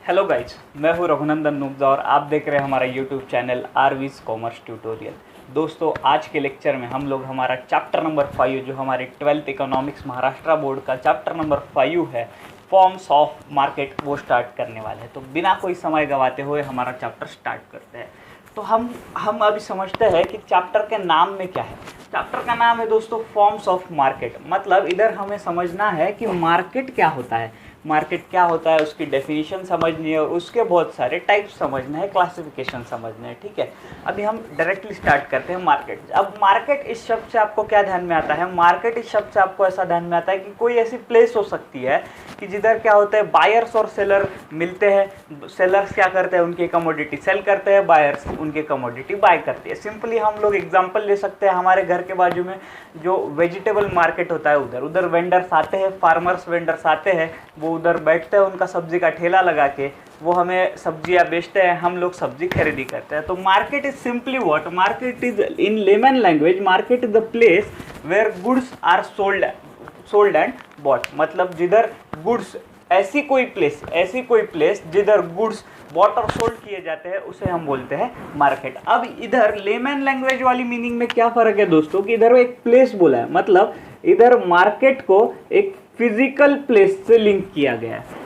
Hello guys, मैं हूँ रघुनंदन नुब्जा और आप देख रहे हैं हमारा यूट्यूब चैनल आरवीज कॉमर्स ट्यूटोरियल। दोस्तों, आज के लेक्चर में हम लोग हमारा चैप्टर नंबर 5 जो हमारे 12th इकोनॉमिक्स महाराष्ट्र बोर्ड का चैप्टर नंबर 5 है, फॉर्म्स ऑफ मार्केट, वो स्टार्ट करने वाले हैं। तो बिना कोई समय गंवाते हुए हमारा चैप्टर स्टार्ट करते हैं। तो हम अभी समझते हैं कि चैप्टर के नाम में क्या है। चैप्टर का नाम है दोस्तों फॉर्म्स ऑफ मार्केट। मतलब इधर हमें समझना है कि मार्केट क्या होता है, मार्केट क्या होता है, उसकी डेफिनेशन समझनी है और उसके बहुत सारे टाइप्स समझने हैं, क्लासिफिकेशन समझने हैं। ठीक है, अभी हम डायरेक्टली स्टार्ट करते हैं मार्केट। अब मार्केट इस शब्द से आपको क्या ध्यान में आता है? मार्केट इस शब्द से आपको ऐसा ध्यान में आता है कि कोई ऐसी प्लेस हो सकती है कि जिधर क्या होता है, बायर्स और सेलर मिलते हैं। सेलर्स क्या करते हैं, उनकी कमोडिटी सेल करते हैं, बायर्स उनकी कमोडिटी बाय करती है। सिंपली हम लोग एग्जांपल ले सकते हैं, हमारे घर के बाजू में जो वेजिटेबल मार्केट होता है, उधर वेंडर्स आते हैं, फार्मर्स वेंडर्स आते हैं, वो उधर बैठते हैं, उनका सब्जी का ठेला लगा के वो हमें सब्जियां बेचते हैं, हम लोग सब्जी खरीदी करते हैं। तो market is simply what? Market is in layman language, market is the place where goods are sold and bought. मतलब जिधर गुड्स, ऐसी कोई प्लेस जिधर गुड्स बॉट और सोल्ड किए जाते हैं, उसे हम बोलते हैं मार्केट। अब इधर लेमन लैंग्वेज वाली मीनिंग में क्या फ़र्क है दोस्तों कि इधर वो एक प्लेस बोला है, मतलब इधर मार्केट को एक फिजिकल प्लेस से लिंक किया गया है।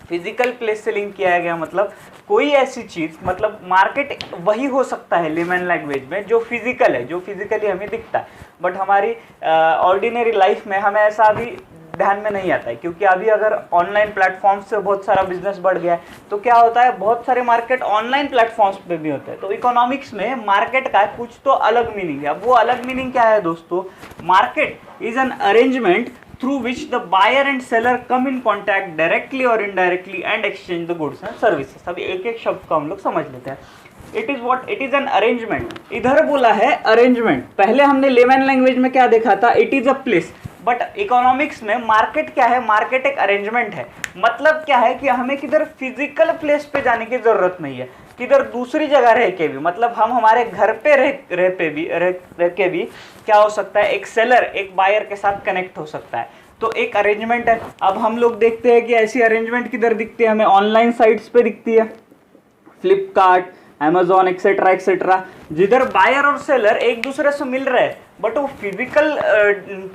फिजिकल प्लेस से लिंक किया गया मतलब कोई ऐसी चीज़, मतलब मार्केट वही हो सकता है लेमन लैंग्वेज में जो फिजिकल है, जो फिजिकली हमें दिखता है। बट हमारी ऑर्डिनरी लाइफ में हमें ऐसा अभी ध्यान में नहीं आता है, क्योंकि अभी अगर ऑनलाइन प्लेटफॉर्म्स से बहुत सारा बिजनेस बढ़ गया है, तो क्या होता है, बहुत सारे मार्केट ऑनलाइन प्लेटफॉर्म्स पे भी होते हैं। तो इकोनॉमिक्स में मार्केट का कुछ तो अलग मीनिंग है। अब वो अलग मीनिंग क्या है दोस्तों? Market is an arrangement through which the buyer and seller come in contact directly or indirectly and exchange the goods and services। अभी एक एक शब्द को हम लोग समझ लेते हैं। It is what? It is an arrangement. इधर बोला है अरेंजमेंट, पहले हमने लेमन लैंग्वेज में क्या देखा था, it is a place. But economics में मार्केट क्या है? मार्केट एक अरेंजमेंट है। मतलब क्या है कि हमें किधर फिजिकल प्लेस पे जाने की जरूरत नहीं है, किधर दूसरी जगह रह के भी, मतलब हम हमारे घर पे रह के भी क्या हो सकता है, एक सेलर एक बायर के साथ कनेक्ट हो सकता है। तो एक अरेंजमेंट है। अब हम लोग देखते हैं कि ऐसी अरेंजमेंट किधर दिखती है, हमें ऑनलाइन साइट्स पे दिखती है, फ्लिपकार्ट, अमेजोन एक्सेट्रा एक्सेट्रा, जिधर बायर और सेलर एक दूसरे से मिल रहे हैं, बट वो फिजिकल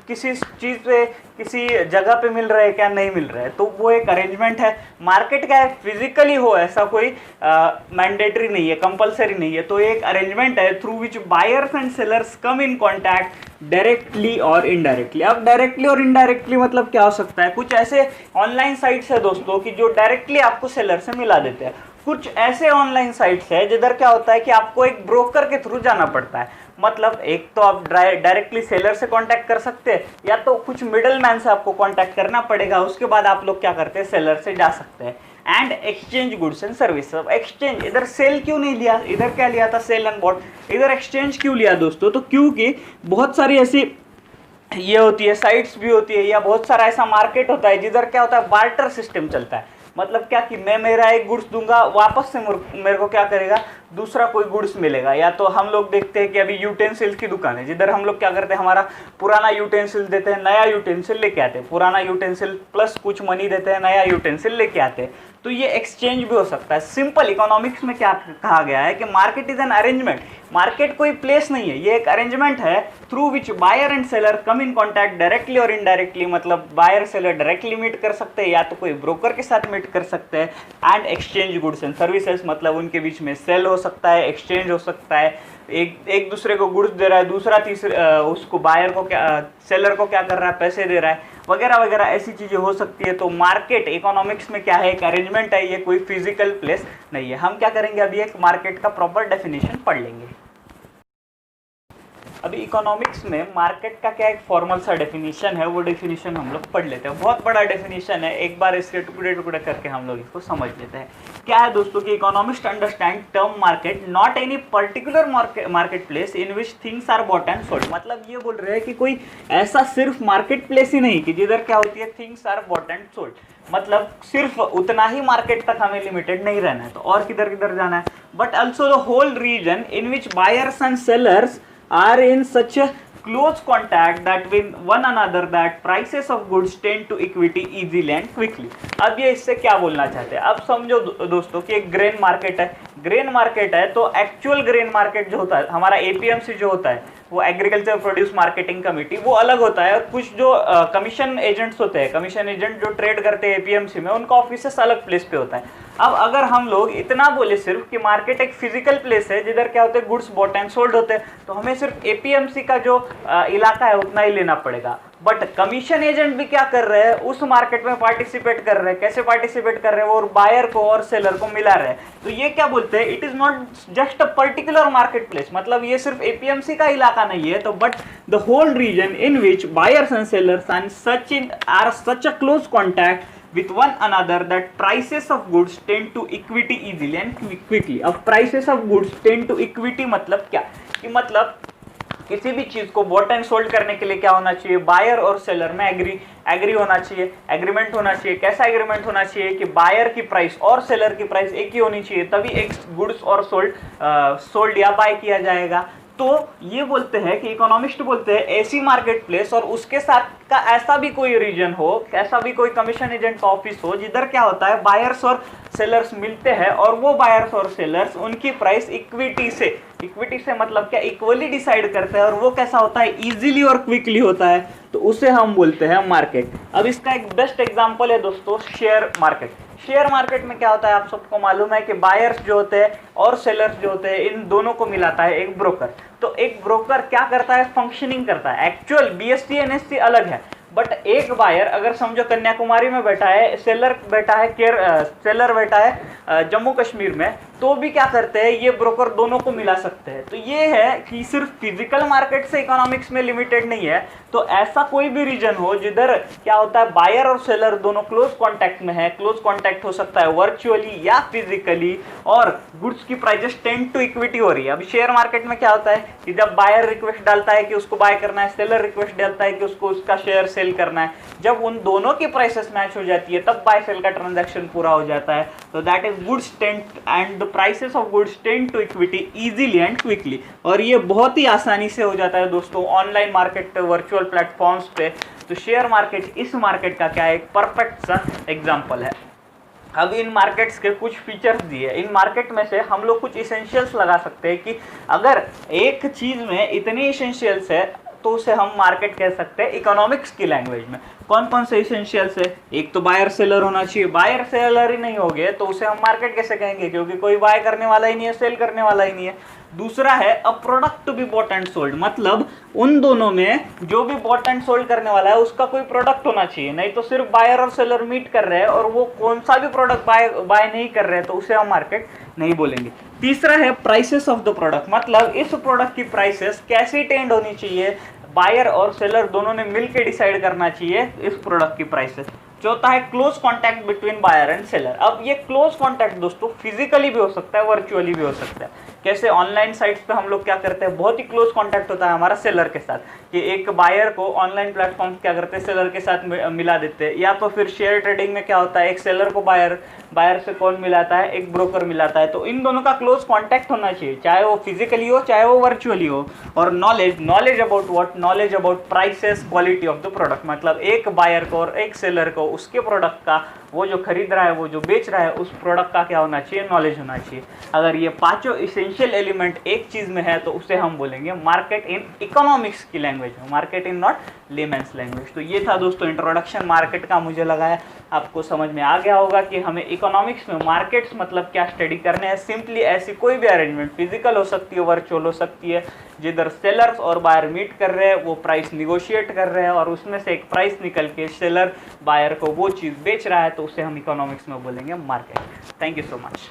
किसी चीज़ पे, किसी जगह पे मिल रहे हैं क्या, नहीं मिल रहे हैं, तो वो एक अरेंजमेंट है। मार्केट क्या है? फिजिकली हो, ऐसा कोई मैंडेटरी नहीं है, कंपलसरी नहीं है। तो एक अरेंजमेंट है through which buyers and sellers come in contact directly और इनडायरेक्टली। अब डायरेक्टली और इनडायरेक्टली मतलब क्या हो सकता है? कुछ ऐसे ऑनलाइन साइट्स है दोस्तों कि जो डायरेक्टली आपको सेलर से मिला देते हैं। कुछ ऐसे ऑनलाइन साइट्स है जिधर क्या होता है कि आपको एक ब्रोकर के थ्रू जाना पड़ता है। मतलब एक तो आप डायरेक्टली सेलर से कांटेक्ट कर सकते हैं, या तो कुछ मिडल मैन से आपको कांटेक्ट करना पड़ेगा, उसके बाद आप लोग क्या करते हैं, सेलर से जा सकते हैं। And exchange goods and service. Exchange, इधर सेल क्यों नहीं लिया, इधर क्या लिया था, सेल एंड बॉट। इधर एक्सचेंज क्यों लिया दोस्तों? तो क्योंकि बहुत सारी ऐसी ये होती है, साइट्स भी होती है, या बहुत सारा ऐसा मार्केट होता है जिधर क्या होता है, बार्टर सिस्टम चलता है। मतलब क्या कि मैं मेरा एक गुड्स दूंगा, वापस से मेरे को क्या करेगा, दूसरा कोई गुड्स मिलेगा। या तो हम लोग देखते हैं कि अभी यूटेंसिल्स की दुकान है, जिधर हम लोग क्या करते हैं, हमारा पुराना यूटेंसिल देते हैं, नया यूटेंसिल लेके आते हैं, पुराना यूटेंसिल प्लस कुछ मनी देते हैं, नया यूटेंसिल लेके आते हैं। तो ये एक्सचेंज भी हो सकता है। सिंपल इकोनॉमिक्स में क्या कहा गया है कि market is an arrangement. Market कोई प्लेस नहीं है, ये एक अरेंजमेंट है through which buyer and seller come in contact directly और इनडायरेक्टली। मतलब बायर सेलर डायरेक्टली मीट कर सकते हैं, या तो कोई ब्रोकर के साथ मीट कर सकते हैं। And exchange goods and services, मतलब उनके बीच में सेल हो सकता है, एक्सचेंज हो सकता है, एक दूसरे को गुड्स दे रहा है, दूसरा उसको बायर को क्या, सेलर को क्या कर रहा है, पैसे दे रहा है, वगैरह वगैरह ऐसी चीज़ें हो सकती है। तो मार्केट इकोनॉमिक्स में क्या है, एक अरेंजमेंट है, ये कोई फिजिकल प्लेस नहीं है। हम क्या करेंगे, अभी एक मार्केट का प्रॉपर डेफिनेशन पढ़ लेंगे। अभी इकोनॉमिक्स में मार्केट का क्या एक फॉर्मल सा डेफिनेशन है, वो डेफिनेशन हम लोग पढ़ लेते हैं। बहुत बड़ा डेफिनेशन है, एक बार इसके टुकड़े टुकड़े करके हम लोग इसको समझ लेते हैं। क्या है दोस्तों कि economist understand term market not any particular market place in which things are bought and sold. मतलब ये बोल रहे हैं कि कोई ऐसा सिर्फ मार्केट प्लेस ही नहीं कि जिधर क्या होती है, things are bought and sold. मतलब सिर्फ उतना ही मार्केट तक हमें लिमिटेड नहीं रहना है, तो और किधर किधर जाना है। But also the whole region in which buyers and sellers are in such a close contact that with one another that prices of goods tend to equity easily and quickly। अब ये इससे क्या बोलना चाहते हैं, अब समझो दोस्तों कि एक ग्रेन मार्केट है, ग्रेन मार्केट है तो एक्चुअल ग्रेन मार्केट जो होता है हमारा एपीएमसी जो होता है वो एग्रीकल्चर प्रोड्यूस मार्केटिंग कमेटी, वो अलग होता है। और कुछ जो कमीशन एजेंट्स होते हैं, कमीशन एजेंट जो ट्रेड करते हैं एपीएमसी में, उनका ऑफिस अलग प्लेस पे होता है। अब अगर हम लोग इतना बोले सिर्फ कि मार्केट एक फिजिकल प्लेस है जिधर क्या होते हैं गुड्स बॉट एंड सोल्ड होते हैं, तो हमें सिर्फ एपीएमसी का जो इलाका है उतना ही लेना पड़ेगा। बट कमीशन एजेंट भी क्या कर रहे हैं, उस मार्केट में पार्टिसिपेट कर रहे हैं। कैसे पार्टिसिपेट कर रहे हैं, वो बायर को और सेलर को मिला रहे हैं। तो ये क्या बोलते हैं, it is not just a particular market place, मतलब ये सिर्फ एपीएमसी का इलाका नहीं है, तो but the whole region in which buyers and sellers are such a close contact with one another that prices of goods tend to equity easily and quickly। अब prices of goods tend to equity मतलब क्या, कि मतलब किसी भी चीज को bot and sold करने के लिए क्या होना चाहिए, बायर और सेलर में एग्री होना चाहिए, एग्रीमेंट होना चाहिए। कैसा एग्रीमेंट होना चाहिए कि बायर की प्राइस और सेलर की प्राइस एक ही होनी चाहिए, तभी एक गुड्स और सोल्ड या बाय किया जाएगा। तो ये बोलते हैं कि इकोनॉमिस्ट बोलते हैं ऐसी मार्केट प्लेस और उसके साथ का ऐसा भी कोई रीजन हो, ऐसा भी कोई कमीशन एजेंट का ऑफिस हो जिधर क्या होता है बायर्स और सेलर्स मिलते हैं और वो बायर्स और सेलर्स उनकी प्राइस इक्विटी से मतलब क्या इक्वली डिसाइड करते हैं, और वो कैसा होता है इजीली और क्विकली होता है, तो उसे हम बोलते हैं मार्केट। अब इसका एक बेस्ट एग्जांपल है दोस्तों शेयर मार्केट। शेयर मार्केट में क्या होता है, आप सबको मालूम है कि बायर्स जो होते हैं और सेलर्स जो होते हैं, इन दोनों को मिलाता है एक ब्रोकर। तो एक ब्रोकर क्या करता है, फंक्शनिंग करता है। एक्चुअल बीएसटी एनएससी अलग है, बट एक बायर अगर समझो कन्याकुमारी में बैठा है, सेलर बैठा है जम्मू कश्मीर में, तो भी क्या करते हैं ये ब्रोकर दोनों को मिला सकते हैं। तो ये है कि सिर्फ फिजिकल मार्केट से इकोनॉमिक्स में लिमिटेड नहीं है, तो ऐसा कोई भी रीजन हो जिधर क्या होता है बायर और सेलर दोनों क्लोज कॉन्टैक्ट में है, क्लोज कॉन्टैक्ट हो सकता है वर्चुअली या फिजिकली, और गुड्स की प्राइसेस टेंड टू इक्विटी हो रही है। अब शेयर मार्केट में क्या होता है कि जब बायर रिक्वेस्ट डालता है कि उसको बाय करना है, सेलर रिक्वेस्ट डालता है कि उसको उसका शेयर सेल करना है, जब उन दोनों की प्राइसेस मैच हो जाती है तब बाय सेल का ट्रांजैक्शन पूरा हो जाता है। तो that is goods tend and the prices of goods tend to equity easily and quickly. और ये बहुत ही आसानी से हो जाता है दोस्तों ऑनलाइन मार्केट वर्चुअल प्लेटफॉर्म्स पे। तो शेयर मार्केट इस मार्केट का क्या है, एक परफेक्ट सा एग्जांपल है। अब इन मार्केट्स के कुछ फीचर्स दिए, इन मार्केट में से हम लोग कुछ इसेंशियल्स लगा सकते हैं कि अगर एक चीज में इतने इसेंशियल्स है तो उसे हम मार्केट कह सकते हैं इकोनॉमिक्स की लैंग्वेज में। कौन कौन से इसेंशियल्स है, एक तो बायर सेलर होना चाहिए, बायर सेलर ही नहीं हो गए तो उसे हम मार्केट कैसे कहेंगे, क्योंकि कोई बाय करने वाला ही नहीं है, सेल करने वाला ही नहीं है। दूसरा है a product to be bought and sold, मतलब उन दोनों में जो भी बॉट एंड सोल्ड करने वाला है उसका कोई प्रोडक्ट होना चाहिए, नहीं तो सिर्फ बायर और सेलर मीट कर रहे हैं और वो कौन सा भी प्रोडक्ट बाय नहीं कर रहे हैं तो उसे हम मार्केट नहीं बोलेंगे। तीसरा है प्राइसेस ऑफ द प्रोडक्ट, मतलब इस प्रोडक्ट की प्राइसेस कैसी टेंड होनी चाहिए, बायर और सेलर दोनों ने मिलकर डिसाइड करना चाहिए इस प्रोडक्ट की प्राइसेस। चौथा है close contact between buyer and seller. अब ये क्लोज कॉन्टैक्ट दोस्तों फिजिकली भी हो सकता है, वर्चुअली भी हो सकता है। कैसे, ऑनलाइन साइट्स पे हम लोग क्या करते हैं, बहुत ही क्लोज कॉन्टैक्ट होता है हमारा सेलर के साथ, कि एक बायर को ऑनलाइन प्लेटफॉर्म क्या करते हैं सेलर के साथ मिला देते हैं। या तो फिर शेयर ट्रेडिंग में क्या होता है, एक सेलर को बायर से कौन मिलाता है, एक ब्रोकर मिलाता है। तो इन दोनों का क्लोज कॉन्टैक्ट होना चाहिए, चाहे वो फिजिकली हो चाहे वो वर्चुअली हो। और knowledge about what, knowledge about prices, quality of the product, मतलब एक बायर को और एक सेलर को उसके प्रोडक्ट का, वो जो खरीद रहा है वो जो बेच रहा है उस प्रोडक्ट का क्या होना चाहिए, नॉलेज होना चाहिए। अगर ये पांचों इसेंशियल एलिमेंट एक चीज में है तो उसे हम बोलेंगे मार्केट इन इकोनॉमिक्स की लैंग्वेज में, market in not lemons language. तो ये था दोस्तों इंट्रोडक्शन मार्केट का। मुझे लगा है आपको समझ में आ गया होगा कि हमें इकोनॉमिक्स में मार्केट्स मतलब क्या स्टडी करने हैं। सिंपली ऐसी कोई भी अरेंजमेंट, फिजिकल हो सकती है, वर्चुअल हो सकती है, जिधर सेलर्स और बायर मीट कर रहे हैं, वो प्राइस निगोशिएट कर रहे हैं और उसमें से एक प्राइस निकल के सेलर बायर को वो चीज़ बेच रहा है, तो उसे हम इकोनॉमिक्स में बोलेंगे market. Thank you so much.